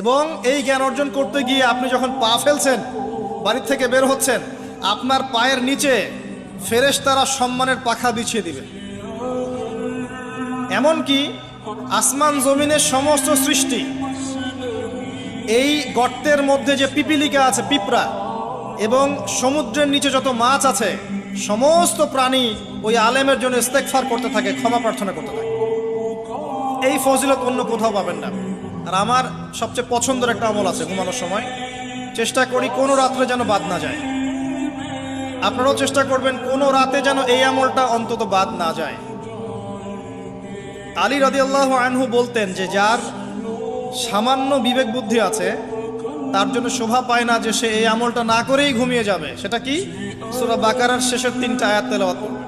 এবং এই জ্ঞান অর্জন করতে গিয়ে আপনি যখন পা ফেলছেন, বাড়ির থেকে বের হচ্ছেন, আপনার পায়ের নিচে ফেরেশতারা সম্মানের পাখা বিছিয়ে দিবে। এমনকি আসমান জমিনের সমস্ত সৃষ্টি, এই গর্তের মধ্যে যে পিপিলিকা আছে, পিঁপড়া, এবং সমুদ্রের নিচে যত মাছ আছে, সমস্ত প্রাণী ওই আলেমের জন্য ইস্তেগফার করতে থাকে, ক্ষমা প্রার্থনা করতে থাকে। এই ফজিলত অন্য কোথাও পাবেন না। আর আমার সবচেয়ে পছন্দের একটা আমল আছে, ঘুমানোর সময় চেষ্টা করি কোনো রাত্রে যেন বাদ না যায়। আপনারাও চেষ্টা করবেন কোনো রাতে যেন এই আমলটা অন্তত বাদ না যায়। আলী রাদিয়াল্লাহু আনহু বলতেন যে যার সামান্য বিবেক বুদ্ধি আছে তার জন্য শোভা পায় না যে সে এই আমলটা না করেই ঘুমিয়ে যাবে। সেটা কি? সূরা বাকারার শেষের 3টা আয়াত তেলাওয়াত করবে।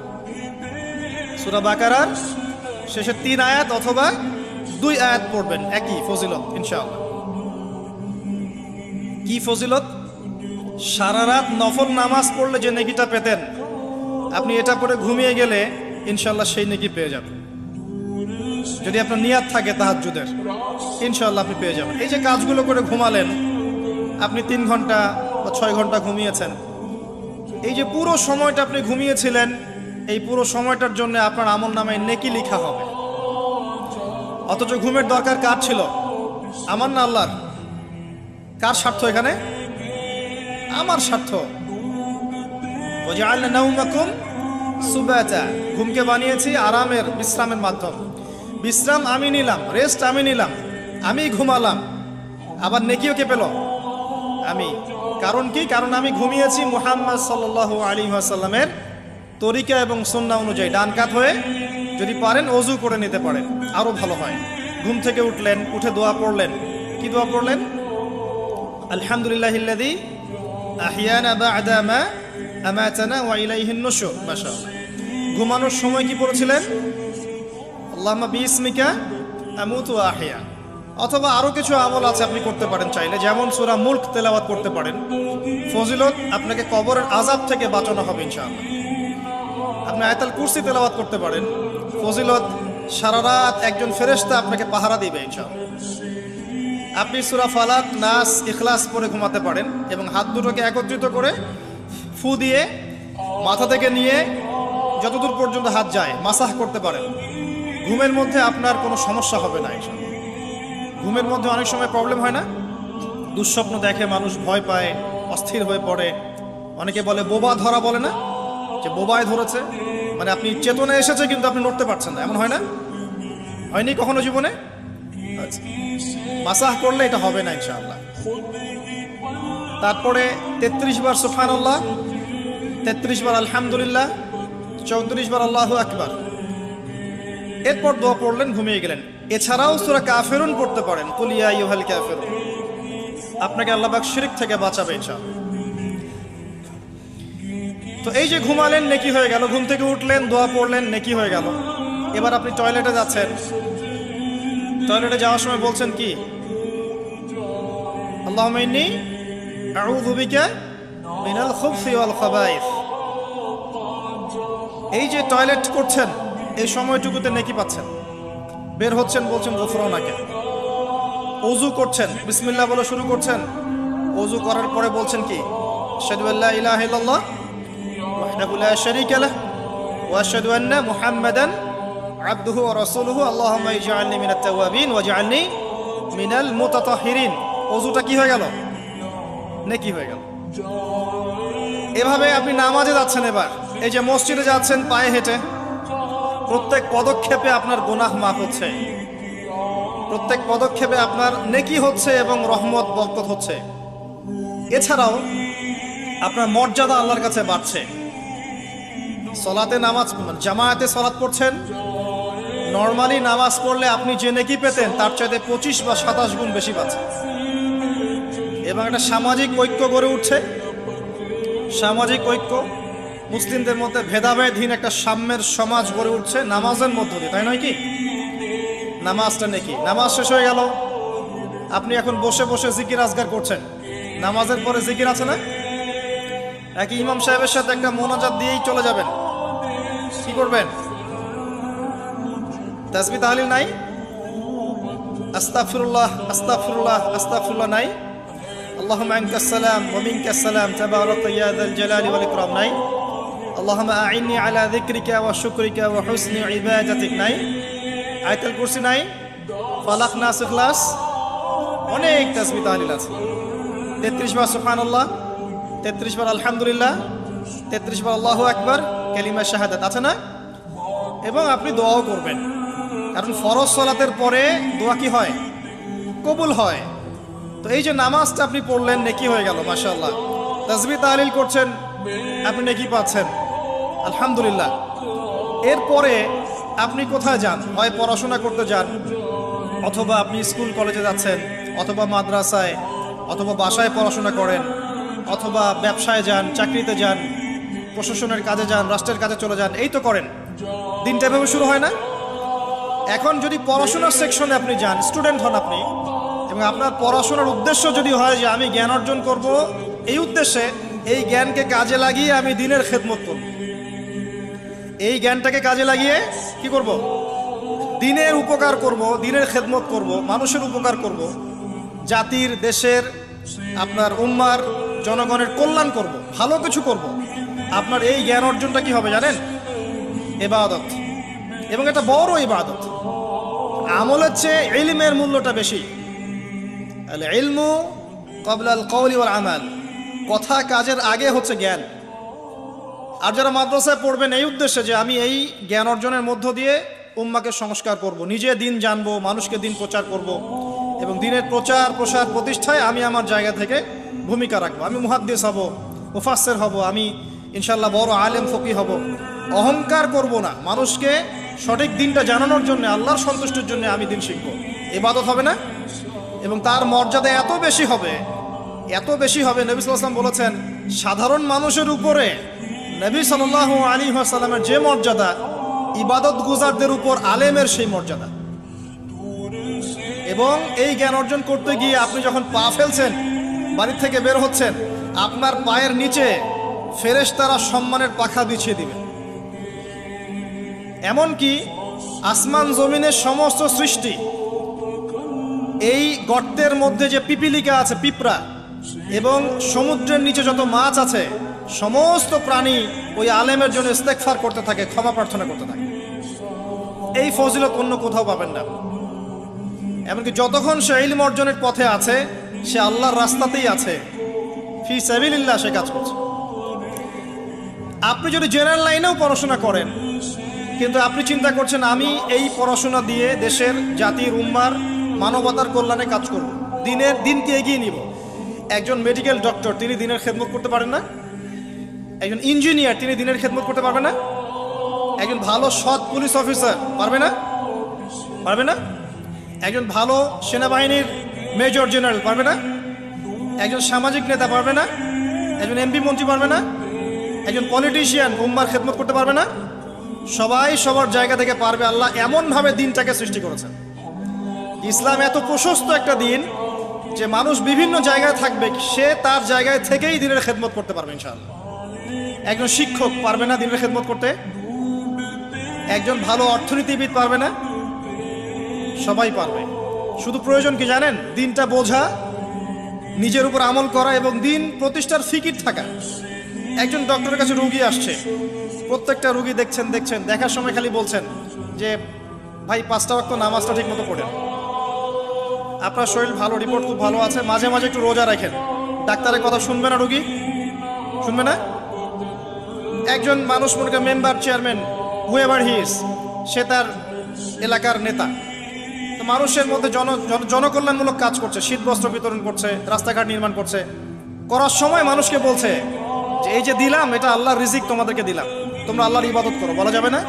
সূরা বাকারার শেষের 3 আয়াত অথবা 2 আয়াত পড়বেন, একই ফজিলত ইনশাআল্লাহ। কি ফজিলত? সারা রাত নফল নামাজ পড়লে যে নেকিটা পেতেন, আপনি এটা পড়ে ঘুমিয়ে গেলে ইনশাআল্লাহ সেই নেকি পেয়ে যাবেন। যদি আপনার নিয়াত থাকে তাহাজ্জুদের, ইনশাআল্লাহ আপনি পেয়ে যাবেন। এই যে কাজগুলো করে ঘুমালেন, আপনি 3 ঘন্টা বা 6 ঘন্টা ঘুমিয়েছেন, এই যে পুরো সময়টা আপনি ঘুমিয়েছিলেন, এই পুরো সময়টার জন্য আপনার আমল নামায় নেকি লেখা হবে। অথচ ঘুমের দরকার কার ছিল? আমার না আল্লাহর? কার স্বার্থ এখানে? আমার স্বার্থ। ওয়াজআলনা নাওমাকুম সুবাতা, ঘুমকে বানিয়েছি আরামের, বিশ্রামের মাধ্যম। বিশ্রাম আমি নিলাম, রেস্ট আমি নিলাম, আমি ঘুমালাম, আবার নেকিও কে পেল? আমি। কারণ কি? কারণ আমি ঘুমিয়েছি মুহাম্মদ সাল্লাল্লাহু আলাইহি ওয়াসাল্লামের তরিকা এবং সুন্নাহ অনুযায়ী, ডান কাত হয়ে। যদি পারেন অজু করে নিতে পারেন, আরো ভালো হয়। ঘুম থেকে উঠলেন, উঠে দোয়া পড়লেন। কি দোয়া পড়লেন? আলহামদুলিল্লাহিল্লাযী আহিয়ানা বা'দা মা আমাতানা ওয়া ইলাইহিন নুশুর। মাশাআল্লাহ। ঘুমানোর সময় কি পড়েছিলেন? আল্লাহুম্মা বিইসমিকা আমুতু ওয়া আহইয়া। অথবা আরো কিছু আমল আছে আপনি করতে পারেন চাইলে, যেমন সূরা মুলক তেলাওয়াত করতে পারেন। ফজিলত, আপনাকে কবরের আযাব থেকে বাঁচানো হবে ইনশাআল্লাহ। আপনি আয়াতুল কুরসি তেলাওয়াত করতে পারেন। ফজিলত, সারা রাত একজন ফেরেশতা আপনাকে পাহারা দিবে ইনশাআল্লাহ। আপনি সূরা ফালাক, নাস, ইখলাস পড়ে ঘুমাতে পারেন এবং হাত দুটোকে একত্রিত করে ফু দিয়ে মাথা থেকে নিয়ে যতদূর পর্যন্ত হাত যায় মাসাহ করতে পারেন। ঘুমের মধ্যে আপনার কোনো সমস্যা হবে না ইনশাআল্লাহ। ঘুমের মধ্যে অনেক সময় প্রবলেম হয় না? দুঃস্বপ্ন দেখে মানুষ, ভয় পায়, অস্থির হয়ে পড়ে। অনেকে বলে বোবা ধরা, বলে না যে বোবায় ধরেছে, মানে আপনি চেতনা এসেছে কিন্তু আপনি নড়তে পারছেন না, এমন হয় না? হয়নি কখনো জীবনে? আচ্ছা, মাসাহ করলে এটা হবে না ইনশাআল্লাহ। তারপরে 33 বার সুবহানাল্লাহ, 33 বার আলহামদুলিল্লাহ, 34 বার আল্লাহু আকবার। এরপর দোয়া পড়লেন, ঘুমিয়ে গেলেন। এছাড়াও সূরা কাফিরুন পড়তে পারেন, কুল ইয়া আইয়ুহাল কাফিরুন। আপনাকে আল্লাহ পাক শিরক থেকে বাঁচাবে ইনশাআল্লাহ। তো এই যে ঘুমালেন, নেকি হয়ে গেল। ঘুম থেকে উঠলেন, দোয়া পড়লেন, নেকি হয়ে গেল। এবার আপনি টয়লেটে যাচ্ছেন, টয়লেটে যাওয়ার সময় বলছেন কি? আল্লাহুম্মা ইন্নী আউযু বিকা মিনাল খুবসি ওয়াল খাবাইস। এই যে টয়লেট করছেন, এই সময়টুকুতে নেকি পাচ্ছেন। বের হচ্ছেন, বলছেন গফরানাকে। ওযু করছেন, বিসমিল্লাহ বলে শুরু করছেন। ওযু করার পরে বলছেন কি? আশহাদু আল্লা ইলাহা ইল্লাল্লাহ ওয়াহদাহু লা শারীকা লাহু ওয়া আশহাদু আন্না মুহাম্মাদান আবদুহু ওয়া রাসূলুহু আল্লাহুম্মা ইজআলনি মিনাত তাওয়াবিন ওয়াজআলনি মিনাল মুতাতাহহিরিন। ওযুটা কি হয়ে গেল? নেকি হয়ে গেল। এভাবে আপনি নামাজে যাচ্ছেন। এবার এই যে মসজিদে যাচ্ছেন পায়ে হেঁটে, প্রত্যেক পদক্ষেপে আপনার গুনাহ মাফ হচ্ছে, প্রত্যেক পদক্ষেপে আপনার নেকি হচ্ছে এবং রহমত বরকত হচ্ছে। এছাড়াও আপনার মর্যাদা আল্লাহর কাছে বাড়ছে। সলাতে নামাজ, জামায়াতে সলাত পড়ছেন, নর্মালি নামাজ পড়লে আপনি যে নেকি পেতেন তার চাইতে 25 বা 27 গুণ বেশি পাচ্ছেন। এবং একটা সামাজিক ঐক্য গড়ে উঠছে। সামাজিক ঐক্য, মুসলিমদের মধ্যে ভেদাভেদহীন একটা সাম্যের সমাজ গড়ে উঠছে নামাজের মধ্য দিয়ে, তাই নয় কি? নামাজটা নেকি। নামাজ শেষ হয়ে গেল, আপনি এখন বসে বসে জিকির আজগার করছেন। নামাজের পরে জিকির আছে না? নাকি ইমাম সাহেবের সাথে একটা মোনাজাত দিয়েই চলে যাবেন? কি করবেন? তাসবিহ তাহলিল নাই? আস্তাগফিরুল্লাহ আস্তাগফিরুল্লাহ আস্তাগফিরুল্লাহ নাই? আল্লাহুম্মা আনকাস সালাম ওয়া মিনকাস সালাম তাবারাকা ইয়া যাল জালালি ওয়াল ইকরাম নাই? আল্লাহুম্মা আইন্নি আলা যিকরিকা ওয়া শুকরিকা ওয়া হুসনি ইবাদাতিক নাই? আয়াতুল কুরসি নাই? ফালাক নাস ইখলাস? অনেক তাসবিহ তাহলিল আছে। 33 বার সুবহানাল্লাহ, 33 বার আলহামদুলিল্লাহ, 33 বার আল্লাহু আকবার, কালিমা শাহাদাত আছে না? এবং আপনি দোয়াও করবেন, কারণ ফরজ সালাতের পরে দোয়া কি হয়? কবুল হয়। তো এই যে নামাজটা আপনি পড়লেন, নেকি হয়ে গেল মাশাআল্লাহ। তাসবিহ তাহলিল করছেন, আপনি নেকি পাচ্ছেন, আলহামদুলিল্লাহ। এরপরে আপনি কোথায় যান? হয় পড়াশোনা করতে যান, অথবা আপনি স্কুল কলেজে যাচ্ছেন, অথবা মাদ্রাসায়, অথবা বাসায় পড়াশোনা করেন, অথবা ব্যবসায় যান, চাকরিতে যান, প্রশাসনের কাজে যান, রাষ্ট্রের কাজে চলে যান, এই তো করেন। দিনটা এভাবে শুরু হয় না? এখন যদি পড়াশোনার সেকশনে আপনি যান, স্টুডেন্ট হন আপনি, এবং আপনার পড়াশোনার উদ্দেশ্য যদি হয় যে আমি জ্ঞান অর্জন করব, এই উদ্দেশ্যে এই জ্ঞানকে কাজে লাগিয়ে আমি দিনের খেদমত করব, এই জ্ঞানটাকে কাজে লাগিয়ে কি করব? দিনের উপকার করব, দিনের খেদমত করব, মানুষের উপকার করব, জাতির, দেশের, আপনার উম্মার, জনগণের কল্যাণ করব, ভালো কিছু করব। আপনার এই জ্ঞান অর্জনটা কি হবে জানেন? ইবাদত, এবং এটা বড় ইবাদত। আমলের চেয়ে ইলমের মূল্যটা বেশি। আল ইলমু ক্বাবলা আল কওলি ওয়াল আমাল, কথা কাজের আগে হচ্ছে জ্ঞান। আর যারা মাদ্রাসায় পড়বেন এই উদ্দেশ্যে যে আমি এই জ্ঞান অর্জনের মধ্য দিয়ে উম্মাকে সংস্কার করব, নিজে দিন জানবো, মানুষকে দিন প্রচার করব, এবং দিনের প্রচার প্রসার প্রতিষ্ঠায় আমি আমার জায়গা থেকে ভূমিকা রাখবো। আমি মুহাদ্দিস হব, মুফাসসির হব, আমি ইনশাআল্লাহ বড় আলেম ফকি হব। অহংকার করব না, মানুষকে সঠিক দিনটা জানানোর জন্য, আল্লাহর সন্তুষ্টির জন্য আমি দিন শিখবো। ইবাদত হবে না? এবং তার মর্যাদা এত বেশি হবে, এত বেশি হবে। নবী সাল্লাল্লাহু আলাইহি ওয়াসাল্লাম বলেছেন, সাধারণ মানুষের উপরে নবী সাল্লাল্লাহু আলাইহি ওয়াসাল্লামের যে মর্যাদা, ইবাদত গুজারদের উপর আলেমের সেই মর্যাদা। এবং এই জ্ঞান অর্জন করতে গিয়ে আপনি যখন পা ফেলছেন, বাড়ির থেকে বের হচ্ছেন, আপনার পায়ের নিচে ফেরেশতারা সম্মানের পাখা বিছিয়ে দিবে। এমনকি আসমান জমিনের সমস্ত সৃষ্টি, এই গর্তের মধ্যে যে পিপিলিকা আছে, পিঁপড়া, এবং সমুদ্রের নিচে যত মাছ আছে, সমস্ত প্রাণী ওই আলেমের জন্য ইস্তেগফার করতে থাকে, ক্ষমা প্রার্থনা করতে থাকে। এই ফজিলত অন্য কোথাও পাবেন না। এমনকি যতক্ষণ সে ইলম অর্জনের পথে আছে, সে আল্লাহর রাস্তাতেই আছে, ফি সাবিলিল্লাহ সে কাজ করছে। আপনি যদি জেনারেল লাইনেও পড়াশোনা করেন, কিন্তু আপনি চিন্তা করছেন আমি এই পড়াশোনা দিয়ে দেশের, জাতির, উম্মার, মানবতার কল্যাণে কাজ করব, দিনকে এগিয়ে নিব। একজন মেডিকেল ডক্টর, তিনি দিনের খেদমত করতে পারেন না? একজন ইঞ্জিনিয়ার, তিনি দিনের খেদমত করতে পারবে না? একজন ভালো সৎ পুলিশ অফিসার পারবে না? পারবে না? একজন ভালো সেনাবাহিনীর মেজর জেনারেল পারবে না? একজন সামাজিক নেতা পারবে না? একজন এমপি মন্ত্রী পারবে না? একজন পলিটিশিয়ান উম্মার খেদমত করতে পারবে না? সবাই সবার জায়গা থেকে পারবে। আল্লাহ এমনভাবে দিনটাকে সৃষ্টি করেছেন। ইসলাম এত প্রশস্ত একটা দিন যে মানুষ বিভিন্ন জায়গায় থাকবে, সে তার জায়গায় থেকেই দিনের খেদমত করতে পারবে ইনশাআল্লাহ। একজন শিক্ষক পারবে না দিনের খেদমত করতে? একজন ভালো অর্থনীতিবিদ পারবে না? সবাই পারবে। শুধু প্রয়োজন কি জানেন? দিনটা বোঝা, নিজের উপর আমল করা, এবং দিন প্রতিষ্ঠার ফিকির থাকা। একজন ডক্টরের কাছে রুগী আসছে, প্রত্যেকটা রুগী দেখছেন, দেখার সময় খালি বলছেন যে ভাই 5টা ওয়াক্ত নামাজটা ঠিক মতো পড়েন, আপনার শরীর ভালো, রিপোর্ট খুব ভালো আছে, মাঝে মাঝে একটু রোজা রাখেন। ডাক্তারের কথা শুনবে না রুগী? শুনবে না? একজন মানুষ, মনে করেন member, chairman, whoever he is, সে তার এলাকার নেতা, তো মানুষের মধ্যে জনকল্যাণমূলক কাজ করছে, শীত বস্ত্র বিতরণ করছে, রাস্তাঘাট নির্মাণ করছে, করার সময় মানুষকে বলছে যে এই যে দিলাম, এটা আল্লাহর রিজিক, তোমাদেরকে দিলাম, তোমরা আল্লাহর ইবাদত করো। বলা যাবে না?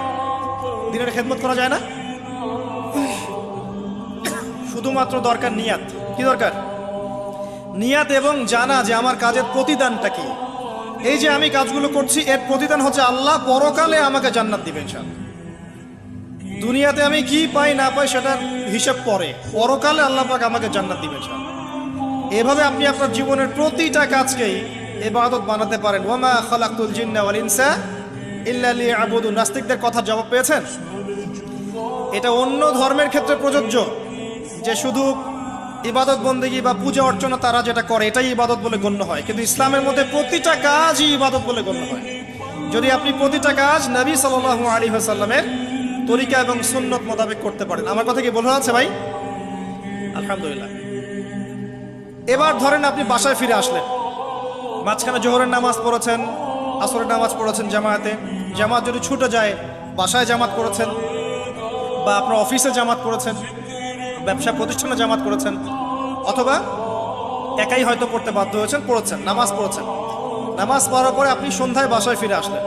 দিনের খেদমত করা যায় না? শুধুমাত্র দরকার নিয়াত। কি দরকার? নিয়াত, এবং জানা যে আমার কাজের প্রতিদানটা কি। এই যে আমি কাজগুলো করছি, এর প্রতিদান হচ্ছে আল্লাহ পরকালে আমাকে জান্নাত দিবেন ইনশাআল্লাহ। দুনিয়াতে আমি কি পাই না পাই সেটার হিসাব পরে, পরকালে আল্লাহ পাক আমাকে জান্নাত দিবেন ইনশাআল্লাহ। এভাবে আপনি আপনার জীবনের প্রতিটা কাজকেই ইবাদত বানাতে পারেন। ওয়ামা খালাকতুল জিন্না ওয়াল ইনসা ইল্লা লিয়াবুদুন। নাস্তিকদের কথার জবাব পেয়েছেন? এটা অন্য ধর্মের ক্ষেত্রে প্রযোজ্য, যে শুধু ইবাদত বন্দেগী বা পূজা অর্চনা তারা যেটা করে এটাই ইবাদত বলে গণ্য হয়, কিন্তু ইসলামের মধ্যে প্রতিটা কাজই ইবাদত বলে গণ্য হয় যদি আপনি প্রতিটা কাজ নবী সাল্লাল্লাহু আলাইহি ওয়াসাল্লামের তরিকা এবং সুন্নত মোতাবেক করতে পারেন। আমার কথা কি বোঝা যাচ্ছে ভাই? আলহামদুলিল্লাহ। এবার ধরেন আপনি বাসায় ফিরে আসলেন, মাঝখানে জোহরের নামাজ পড়েছেন, আসরের নামাজ পড়েছেন জামাতে, জামাত যদি ছুটে যায় বাসায় জামাত করেছেন, বা আপনার অফিসে জামাত করেছেন, ব্যবসা প্রতিষ্ঠানে জামাত করেছেন, অথবা একাই হয়তো পড়তে বাধ্য হয়েছেন, পড়েছেন, নামাজ পড়েছেন। নামাজ পড়ার পরে আপনি সন্ধ্যায় বাসায় ফিরে আসলেন।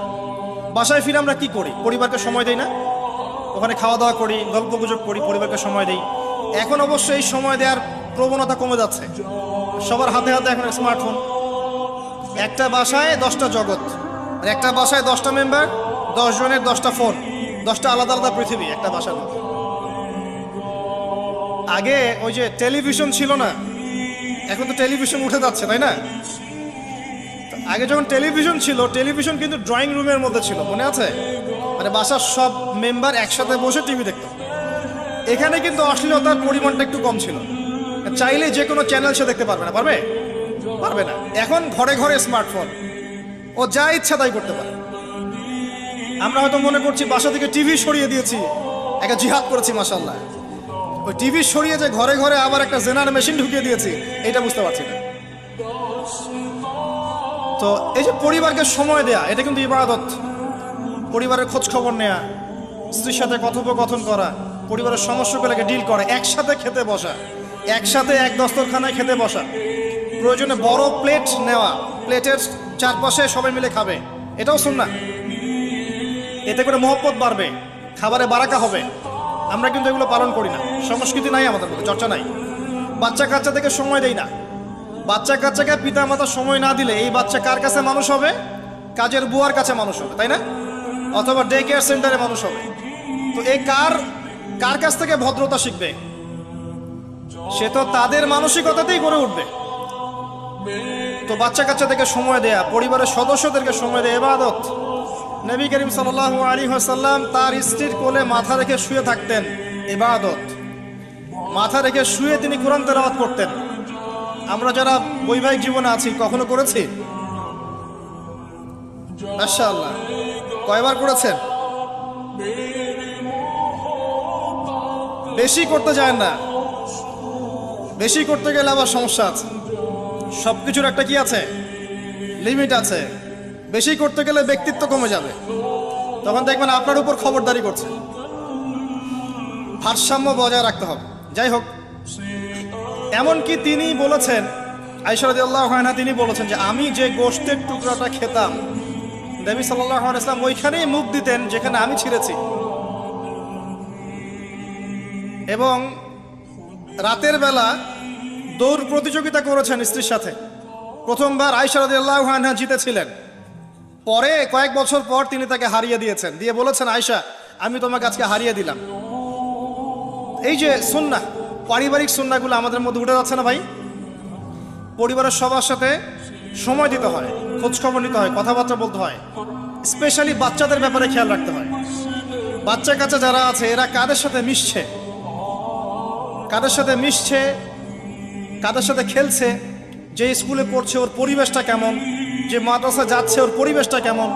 বাসায় ফিরে আমরা কি করি? পরিবারকে সময় দেই না? ওখানে খাওয়া দাওয়া করি, গল্প গুজব করি, পরিবারকে সময় দেই। এখন অবশ্য এই সময় দেওয়ার প্রবণতা কমে যাচ্ছে, সবার হাতে হাতে এখন স্মার্টফোন। একটা বাসায় 10টা জগৎ, আর একটা বাসায় 10টা মেম্বার, 10 জনের 10টা ফোন, 10টা আলাদা আলাদা পৃথিবী একটা বাসার মধ্যে। আগে ওই যে টেলিভিশন ছিল না, এখন তো টেলিভিশন উঠে যাচ্ছে, তাই না? আগে যখন টেলিভিশন ছিল, টেলিভিশন কিন্তু ড্রয়িং রুমের মধ্যে ছিল, মনে আছে? মানে বাসার সব মেম্বার একসাথে বসে টিভি দেখত। এখানে কিন্তু অশ্লীলতার পরিমাণটা একটু কম ছিল, চাইলে যে কোনো চ্যানেল সে দেখতে পারবে না, পারবে? পারবে না। এখন ঘরে ঘরে স্মার্টফোন, ও যা ইচ্ছা তাই করতে পারে। আমরা হয়তো মনে করছি বাসা থেকে টিভি সরিয়ে দিয়েছি, একটা জিহাদ করেছি, মাশাআল্লাহ। ওই টিভি সরিয়ে যে ঘরে ঘরে আবার একটা জেনার মেশিন ঢুকিয়ে দিয়েছি, এটা বুঝতে পারছি না। তো এই যে পরিবারকে সময় দেয়া, এটা কিন্তু ইবাদত। পরিবারের খোঁজ খবর নেয়া, স্ত্রীর সাথে কথোপকথন করা, পরিবারের সমস্যাগুলোকে ডিল করা, একসাথে খেতে বসা, একসাথে এক দস্তরখানায় খেতে বসা, প্রয়োজনে বড় প্লেট নেওয়া, প্লেটের চারপাশে সবাই মিলে খাবে, এটাও সুন্নাহ। এতে করে মহব্বত বাড়বে, খাবারে বারাকা হবে। আমরা কিন্তু এগুলো পালন করি না, সংস্কৃতি নাই আমাদের মধ্যে, চর্চা নাই। বাচ্চা কাচ্চা থেকে সময় দেই না। বাচ্চা কাচ্চাকে পিতা মাতা সময় না দিলে এই বাচ্চা কার কাছে মানুষ হবে? কাজের বুয়ার কাছে মানুষ হবে, তাই না? অথবা ডে কেয়ার সেন্টারে মানুষ হবে। তো এই কার কাছ থেকে ভদ্রতা শিখবে? সে তো তাদের মানসিকতাতেই গড়ে উঠবে। তো বাচ্চা কাচ্চাদেরকে সময় দেয়া, পরিবারের সদস্যদেরকে সময় দেয়া ইবাদত। নবী করিম সাল্লাল্লাহু আলাইহি ওয়াসাল্লাম তার স্ত্রীর কোলে মাথা রেখে শুয়ে থাকতেন, ইবাদত। মাথা রেখে শুয়ে তিনি কোরআন তেলাওয়াত করতেন। আমরা যারা বৈবাহিক জীবনে আছি কখনো করেছি? মাশাআল্লাহ। কয়বার করেছেন? বেশি করতে যায় না, বেশি করতে গেলে আবার সমস্যা আছে। সবকিছুর একটা কি আছে? লিমিট আছে। বেশি করতে গেলে ব্যক্তিত্ব কমে যাবে, তখন দেখবেন আপনার উপর খবরদারি করছে। ভারসাম্য বজায় রাখতে হবে। যাই হোক, এমনকি তিনি বলেছেন, আয়েশা রাদিয়াল্লাহু আনহা তিনি বলেছেন যে আমি যে গোশতের টুকরাটা খেতাম, নবী সাল্লাল্লাহু আলাইহি ওয়াসাল্লাম ওইখানেই মুখ দিতেন যেখানে আমি ছিঁড়েছি। এবং রাতের বেলা দৌড় প্রতিযোগিতা করেছেন স্ত্রীর সাথে। প্রথমবার আয়েশা রাদিয়াল্লাহু আনহা জিতেছিলেন, পরে কয়েক বছর পর তিনি তাকে হারিয়ে দিয়েছেন, দিয়ে বলেছেন, আয়েশা আমি তোমাকে আজকে হারিয়ে দিলাম। এই যে সুন্নাহ, পারিবারিক সুন্নাহগুলো আমাদের মধ্যে উঠে যাচ্ছে না ভাই? পরিবারের সবার সাথে সময় দিতে হয়, খোঁজ খবর নিতে হয়, কথাবার্তা বলতে হয়। স্পেশালি বাচ্চাদের ব্যাপারে খেয়াল রাখতে হয়। বাচ্চা কাচ্চা যারা আছে এরা কাদের সাথে মিশছে, কাদের সাথে মিশছে, কাদের সাথে খেলছে, যে স্কুলে পড়ছে ওর পরিবেশটা কেমন, যে মাদ্রাসা যাচ্ছে ওর পরিবেশটা কেমন,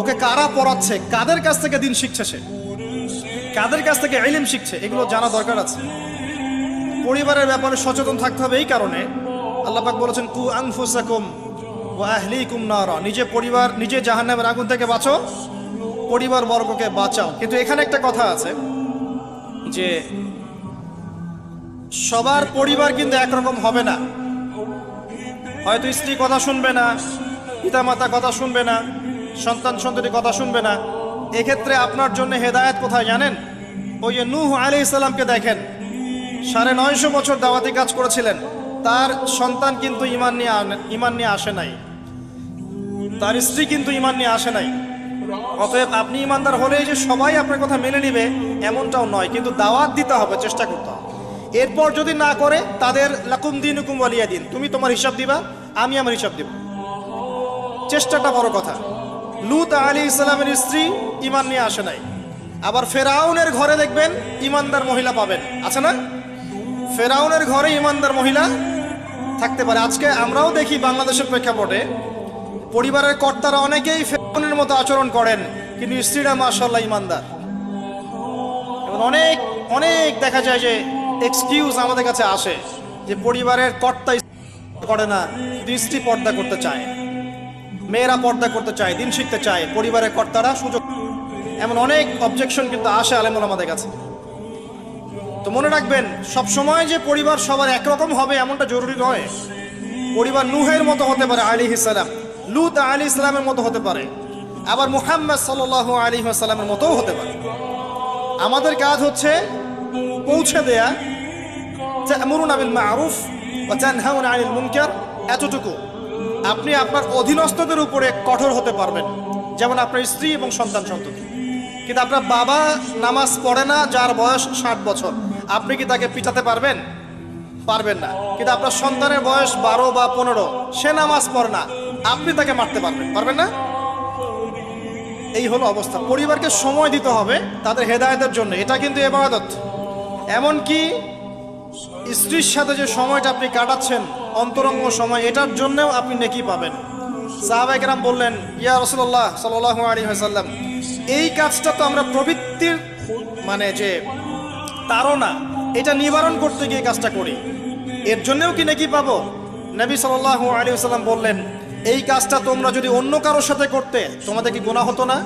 ওকে কারা পড়াচ্ছে, কাদের কাছ থেকে দিন শিখছে, সে কাদের কাছ থেকে ইলম শিখছে, এগুলো জানা দরকার আছে। পরিবারের ব্যাপারে সচেতন থাকতে হবে। এই কারণে আল্লাহ পাক বলেছেন, কু আনফুসাকুম ওয়া আহলিকুম নারা, নিজে পরিবার, নিজে জাহান্নামের আগুন থেকে বাঁচো, পরিবার বর্গকে বাঁচাও। কিন্তু এখানে একটা কথা আছে যে সবার পরিবার কিন্তু একরকম হবে না। হয়তো স্ত্রী কথা শুনবে না, পিতামাতা কথা শুনবে না, সন্তান সন্ততি কথা শুনবে না। এক্ষেত্রে আপনার জন্য হেদায়েত কোথায় জানেন? ওই যে নূহ আলাইহিস সালামকে দেখেন, 950 বছর দাওয়াতি কাজ করেছিলেন, তার সন্তান কিন্তু ঈমান নিয়ে আসে নাই, তার স্ত্রী কিন্তু ঈমান নিয়ে আসে নাই। অতএব আপনি ঈমানদার হলেই যে সবাই আপনার কথা মেনে নেবে এমনটাও নয়, কিন্তু দাওয়াত দিতে হবে, চেষ্টা করতে হবে। এরপর যদি না করে তাদের লাকুম দিনুকুম ওয়ালিয়া দিন, তুমি তোমার হিসাব দিবা, আমি আমার হিসাব দিব। চেষ্টাটা বড় কথা। লূত আলাইহিস সালামের স্ত্রী ঈমান নিয়ে আসে নাই। আবার ফেরাউনের ঘরে দেখবেন ঈমানদার মহিলা পাবেন, আছে না? ফেরাউনের ঘরে ইমানদার মহিলা থাকতে পারে। আজকে আমরাও দেখি বাংলাদেশের প্রেক্ষাপটে পরিবারের কর্তারা অনেকেই ফেরাউনের মতো আচরণ করেন, কিন্তু স্ত্রীরা মাশাআল্লাহ ইমানদার। এবং অনেক অনেক দেখা যায় যে এক্সকিউজ আমাদের কাছে আসে যে পরিবারের কর্তা করে না, কিন্তু স্ত্রী পর্দা করতে চায়, মেয়েরা পর্দা করতে চায়, দিন শিখতে চায়, পরিবারের কর্তারা সুযোগ, এমন অনেক অবজেকশন কিন্তু আসে আলেমুল আমাদের কাছে। তো মনে রাখবেন, সব সময় যে পরিবার সবার একরকম হবে এমনটা জরুরি নয়। পরিবার নূহের মতো হতে পারে আলাইহিস সালাম, লূত আলাইহিস সালামের মতো হতে পারে, আবার মুহাম্মদ সাল্লাল্লাহু আলাইহি ওয়াসাল্লামের মতোও হতে পারে। আমাদের কাজ হচ্ছে পৌঁছে দেয়া, তা'মুরুনা বিল মা'রুফ ওয়া তানহাউনা আনিল মুনকার, এতটুকু। আপনি আপনার অধীনস্থদের উপরে কঠোর হতে পারবেন, যেমন আপনার স্ত্রী এবং সন্তান সন্ততি। কিন্তু আপনার বাবা নামাজ পড়ে না, যার বয়স 60 বছর, আপনি কি তাকে পিটাতে পারবেন? পারবেন না। কিন্তু আপনার সন্তানের বয়স 12 বা 15, সে নামাজ পড়ে না, আপনি তাকে মারতে পারবেন না? এই হলো অবস্থা। পরিবারকে সময় দিতে হবে তাদের হেদায়েতের জন্য, এটা কিন্তু ইবাদত। এমনকি স্ত্রীর সাথে যে সময়টা আপনি কাটাচ্ছেন, অন্তরঙ্গ সময়, এটার জন্যও আপনি নেকি পাবেন। সাহাবায়ে কেরাম বললেন, ইয়া রাসূলুল্লাহ সাল্লাল্লাহু আলাইহি ওয়াসাল্লাম, এই কাজটা তো আমরা প্রবৃত্তির মানে যে তাড়না, এটা নিবারণ করতে গিয়ে কাজটা করি, এর জন্যও কি নেকি পাবো? নবী সাল্লাল্লাহু আলাইহি ওয়াসাল্লাম বললেন, এই কাজটা তোমরা যদি অন্য কারোর সাথে করতে তোমাদের কি গুনাহ হতো না?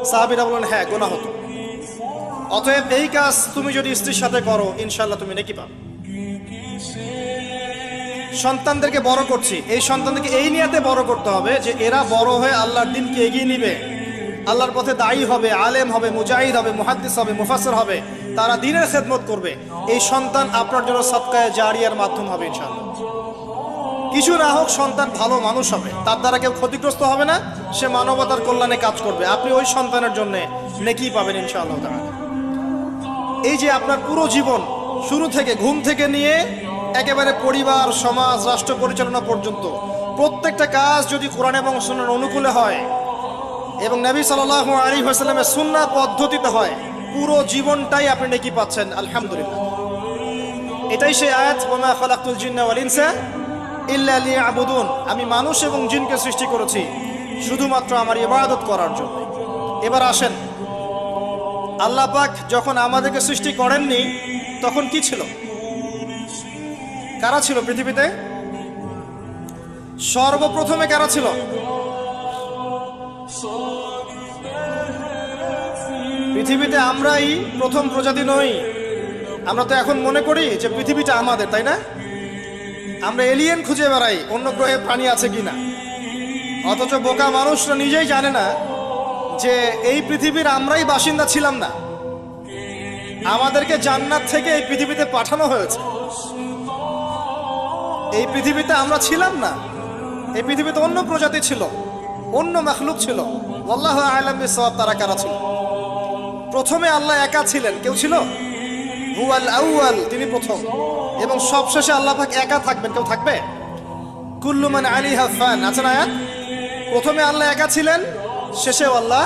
সাহাবীরা বললেন, হ্যাঁ গুনাহ হতো। অতএব এই কাজ তুমি যদি স্ত্রীর সাথে করো, ইনশাআল্লাহ তুমি নেকি পাবে। সন্তানদেরকে বড় করছি, এই সন্তানদেরকে এই নিয়াতে বড় করতে হবে যে এরা বড় হয়ে আল্লাহর দ্বীনকে এগিয়ে নিবে, আল্লাহর পথে দায়ী হবে, আলেম হবে, মুজাহিদ হবে, মুহাদ্দিস হবে, মুফাসসির হবে, তারা দ্বীনের খেদমত করবে। এই সন্তান আপনার জন্য সাদকায়ে জারিয়ার মাধ্যম হবে ইনশাআল্লাহ। কিছু না হোক, সন্তান ভালো মানুষ হবে, তার দ্বারা কেউ ক্ষতিগ্রস্ত হবে না, সে মানবতার কল্যাণে কাজ করবে, আপনি ওই সন্তানের জন্য নেকি পাবেন ইনশাআল্লাহ তাআলা। এই যে আপনার পুরো জীবন, শুরু থেকে ঘুম থেকে নিয়ে একেবারে পরিবার, সমাজ, রাষ্ট্র পরিচালনা পর্যন্ত প্রত্যেকটা কাজ যদি কোরআন এবং সুন্নাহর অনুকূলে হয় এবং নবী সাল্লাল্লাহু আলাইহি ওয়াসাল্লামের সুন্নাহ পদ্ধতিতে হয়, পুরো জীবনটাই আপনি নেকি পাচ্ছেন আলহামদুলিল্লাহ। এটাই সেই আয়াত, ওয়া মা খালাকতুল জিন্না ওয়াল ইনসা ইল্লা লিয়াবুদুন, আমি মানুষ এবং জিনকে সৃষ্টি করেছি শুধুমাত্র আমার ইবাদত করার জন্য। এবার আসেন, আল্লাহ পাক যখন আমাদেরকে সৃষ্টি করেননি তখন কি ছিল? কারা ছিল পৃথিবীতে? সর্বপ্রথমে কারা ছিল? পৃথিবীতে আমরাই প্রথম প্রজাতি নই। আমরা তো এখন মনে করি যে পৃথিবীটা আমাদের, তাই না? আমরা এলিয়েন খুঁজে বেড়াই, অন্য গ্রহে প্রাণী আছে কিনা, অথচ বোকা মানুষরা নিজেই জানে না যে এই পৃথিবীর আমরাই বাসিন্দা ছিলাম না। আমাদেরকে জান্নাত থেকে এই পৃথিবীতে পাঠানো হয়েছে। এই পৃথিবীতে আমরা ছিলাম না, এই পৃথিবীতে অন্য প্রজাতি ছিল, অন্য মাখলুক ছিল। আল্লাহু আ'লাম বিসওয়াব, তারা কারা ছিল? প্রথমে আল্লাহ একা ছিলেন, কেউ ছিল? হুয়াল আউয়াল, তিনি প্রথম, এবং সবশেষে আল্লাহ পাক একা থাকবেন, কেউ থাকবে? কুল্লু মান আলাইহা ফান, আছে না আয়াত? প্রথমে আল্লাহ একা ছিলেন, শেষেও আল্লাহ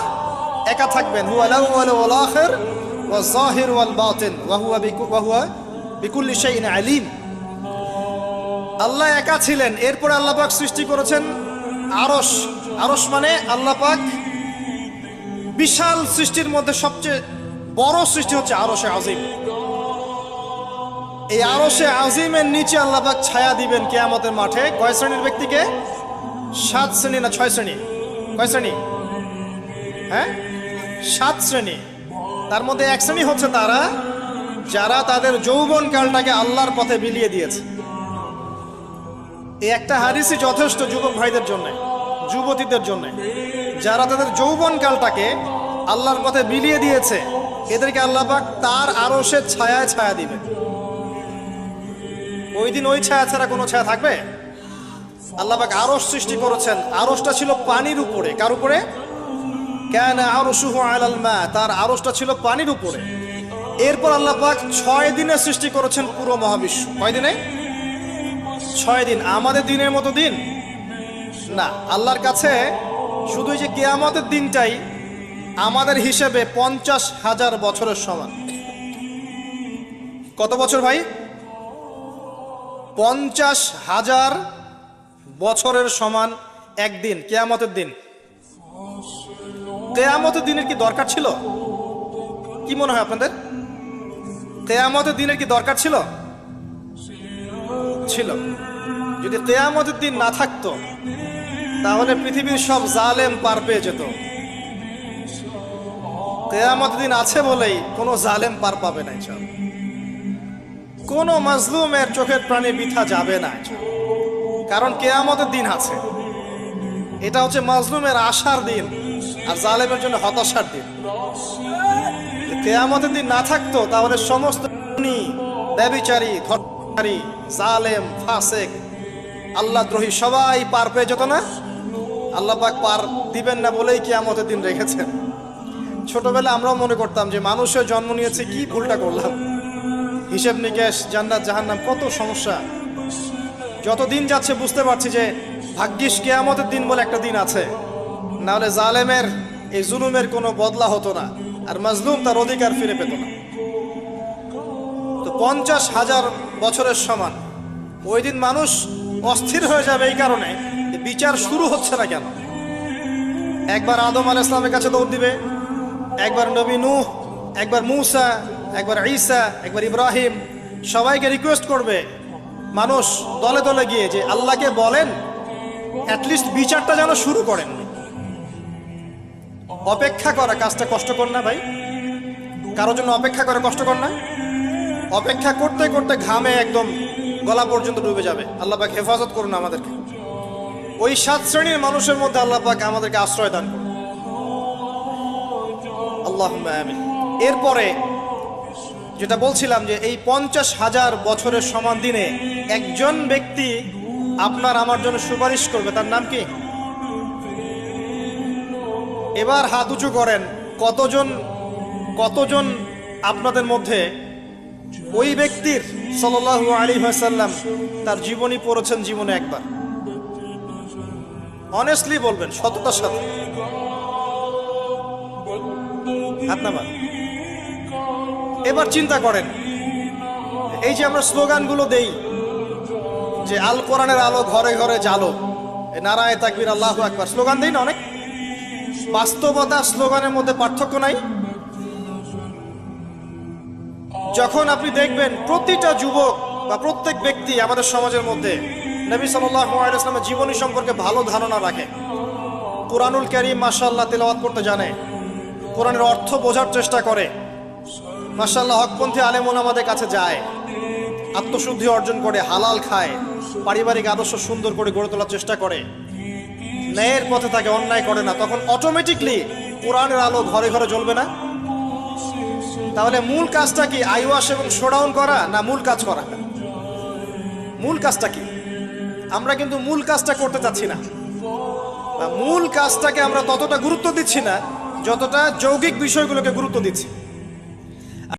একা থাকবেন। হুয়াল আউয়াল ওয়াল আখির ওয়াজ যাহির ওয়াল বাতিন ওয়া হুয়া বিকুল্লি শাইইন আলিম। আল্লাহ একা ছিলেন, এরপরে আল্লাহ পাক সৃষ্টি করেছেন আরশ। আরশ মানে আল্লাহ পাক বিশাল সৃষ্টির মধ্যে সবচেয়ে বড় সৃষ্টি হচ্ছে আরশে আজিম। এই আরশে আজিমের নিচে আল্লাহ পাক ছায়া দিবেন কিয়ামতের মাঠে। কয় শ্রেণীর ব্যক্তিকে? 7 শ্রেণী না 6 শ্রেণী? কয় শ্রেণী? হ্যাঁ, 7 শ্রেণী। তার মধ্যে 1 শ্রেণী হচ্ছে তারা যারা তাদের যৌবন কালটাকে আল্লাহর পথে বিলিয়ে দিয়েছে। এই একটা হাদিসই যথেষ্ট যুবক ভাইদের জন্য, যুবতীদের জন্য, যারা তাদের যৌবন কালটাকে আল্লাহর পথে বিলিয়ে দিয়েছে, এদেরকে আল্লাহ পাক তার আরশের ছায়ায় ছায়া দিবে। ওই দিন ওই ছায়া ছাড়া কোনো ছায়া থাকবে? আল্লাহ পাক আরশ সৃষ্টি করেছেন, আরশটা ছিল পানির উপরে। কার উপরে? কানা আরশুহু আলাল মা, তার আরশটা ছিল পানির উপরে। এরপর আল্লাহ পাক 6 দিনে সৃষ্টি করেছেন পুরো মহাবিশ্ব। কয় দিনে? 6 দিন। আমাদের দিনের মতো দিন না, আল্লাহর কাছে শুধু যে কিয়ামতের দিনটাই আমাদের হিসেবে 50,000 বছরের সমান। কত বছর ভাই? 50,000 বছরের সমান একদিন, কিয়ামতের দিন। কিয়ামতের দিনের কি দরকার ছিল? কি মনে হয় আপনাদের? কিয়ামতের দিনের কি দরকার ছিল? ছিল। যদি কিয়ামতের দিন না থাকতো তাহলে পৃথিবীর সব জালেম পার পেয়ে যেত। কিয়ামতের দিন আছে বলেই কোনো জালেম পার পাবে না, কোনো মাজলুমের চোখের প্রাণে বৃথা যাবে না, কারণ কিয়ামতের দিন আছে। এটা হচ্ছে মাজলুমের আশার দিন আর জালেমের জন্য হতাশার দিন। কিয়ামতের দিন না থাকতো তাহলে সমস্ত ব্যভিচারী, ধর্ষণকারী, জালেম, ফাসেক, আল্লাহদ্রোহী সবাই পার পেয়ে যেত না। আল্লাহ পাক পার দিবেন না বলেই কিয়ামতের দিন রেখেছেন। ছোটবেলা আমরাও মনে করতাম যে মানুষের জন্ম নিয়েছে, কি ভুলটা করলাম, হিসেব নিকেশ, জান্নাত জাহান্নাম, কত সমস্যা। যত দিন যাচ্ছে বুঝতে পারছি যে ভাগ্যিস কিয়ামতের দিন বলে একটা দিন আছে, না হলে জালেমের এই জুলুমের কোনো বদলা হতো না আর মাজলুম তার অধিকার ফিরে পেত না। তো 50,000 বছরের সমান ওই দিন মানুষ অস্থির হয়ে যাবে এই কারণে বিচার শুরু হচ্ছে না কেন। একবার আদম আলাইহিস সালামের কাছে দৌড় দিবে, একবার নবী নূহ, একবার মূসা, একবার ঈসা, একবার ইব্রাহিম, সবাইকে রিকোয়েস্ট করবে মানুষ দলে দলে গিয়ে যে আল্লাহকে বলেন অ্যাটলিস্ট বিচারটা যেন শুরু করেন। অপেক্ষা করা কাজটা কষ্টকর না ভাই? কারোর জন্য অপেক্ষা করা কষ্টকর না? অপেক্ষা করতে করতে ঘামে একদম গলা পর্যন্ত ডুবে যাবে। আল্লাহ পাক হেফাজত করুন আমাদেরকে। ওই 7 শ্রেণীর মানুষের মধ্যে আল্লাহ পাক আমাদেরকে আশ্রয় দান করুন, আল্লাহুম্মা আমিন। এরপরে যেটা বলছিলাম যে এই 50,000 বছরের সমান দিনে একজন ব্যক্তি আপনার আমার জন্য সুপারিশ করবে, তার নাম কি? এবার হাত উঁচু করেন, কতজন আপনাদের মধ্যে ওই ব্যক্তির সাল্লাল্লাহু আলাইহি ওয়াসাল্লাম তার জীবনী পড়েছেন জীবনে একবার? অনেস্টলি বলবেন, সততার সাথে হাত নামান। এবার চিন্তা করেন, এই যে আমরা স্লোগানগুলো দেই যে আল কোরআনের আলো ঘরে ঘরে জ্বালো, নারায়ে তাকবীর, আল্লাহু আকবার, স্লোগান দেই না অনেক? বাস্তবতা স্লোগানের মধ্যে পার্থক্য নাই? যখন আপনি দেখবেন প্রতিটা যুবক বা প্রত্যেক ব্যক্তি আমাদের সমাজের মধ্যে নবী সাল্লাল্লাহু আলাইহি ওয়াসাল্লামের জীবনী সম্পর্কে ভালো ধারণা রাখে, কুরআনুল কারীম মাশাআল্লাহ তেলাওয়াত করতে জানে, কোরআনের অর্থ বোঝার চেষ্টা করে, মাশাআল্লাহ হকপন্থী আলেম ওলামাদের কাছে যায়, আত্মশুদ্ধি অর্জন করে, হালাল খায়, পারিবারিক আদর্শ সুন্দর করে গড়ে তোলার চেষ্টা করে, ন্যায়ের পথে থাকে, অন্যায় করে না, তখন অটোমেটিকলি কোরআনের আলো ঘরে ঘরে জ্বলবে না? তাহলে মূল কাজটা কি আইওয়াশ এবং শোডাউন করা, না মূল কাজ করা? মূল কাজটা কি? আমরা কিন্তু মূল কাজটা করতে চাচ্ছি না, মূল কাজটাকে আমরা ততটা গুরুত্ব দিচ্ছি না যতটা যৌগিক বিষয়গুলোকে গুরুত্ব দিচ্ছি।